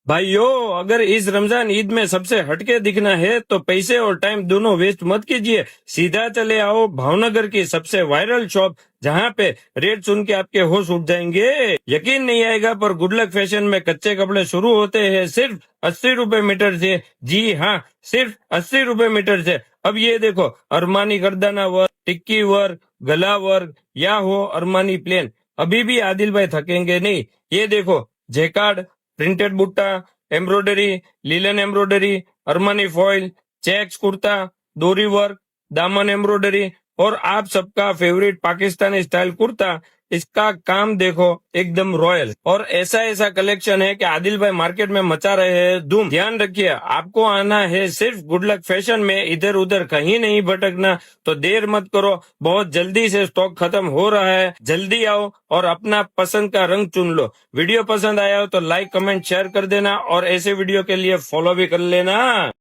भाइयों, अगर इस रमजान ईद में सबसे हटके दिखना है तो पैसे और टाइम दोनों वेस्ट मत कीजिए। सीधा चले आओ भावनगर की सबसे वायरल शॉप, जहाँ पे रेट सुन के आपके होश उड़ जाएंगे। यकीन नहीं आएगा, पर गुड लक फैशन में कच्चे कपड़े शुरू होते हैं सिर्फ 80 रुपए मीटर से। जी हाँ, सिर्फ 80 रुपए मीटर से। अब ये देखो, अरमानी गर्दाना वर्क, टिक्की वर्क, गला वर्क या हो अरमानी प्लेन, अभी भी आदिल भाई थकेंगे नहीं। ये देखो, जेकार्ड, प्रिंटेड बुट्टा, embroidery, linen embroidery, Armani foil, checks kurta, डोरी वर्क, दामन एम्ब्रॉयडरी और आप सबका फेवरेट पाकिस्तानी स्टाइल कुर्ता। इसका काम देखो, एकदम रॉयल। और ऐसा ऐसा कलेक्शन है कि आदिल भाई मार्केट में मचा रहे हैं धूम। ध्यान रखिए, आपको आना है सिर्फ गुड लक फैशन में, इधर उधर कहीं नहीं भटकना। तो देर मत करो, बहुत जल्दी से स्टॉक खत्म हो रहा है। जल्दी आओ और अपना पसंद का रंग चुन लो। वीडियो पसंद आया हो तो लाइक कमेंट शेयर कर देना, और ऐसे वीडियो के लिए फॉलो भी कर लेना।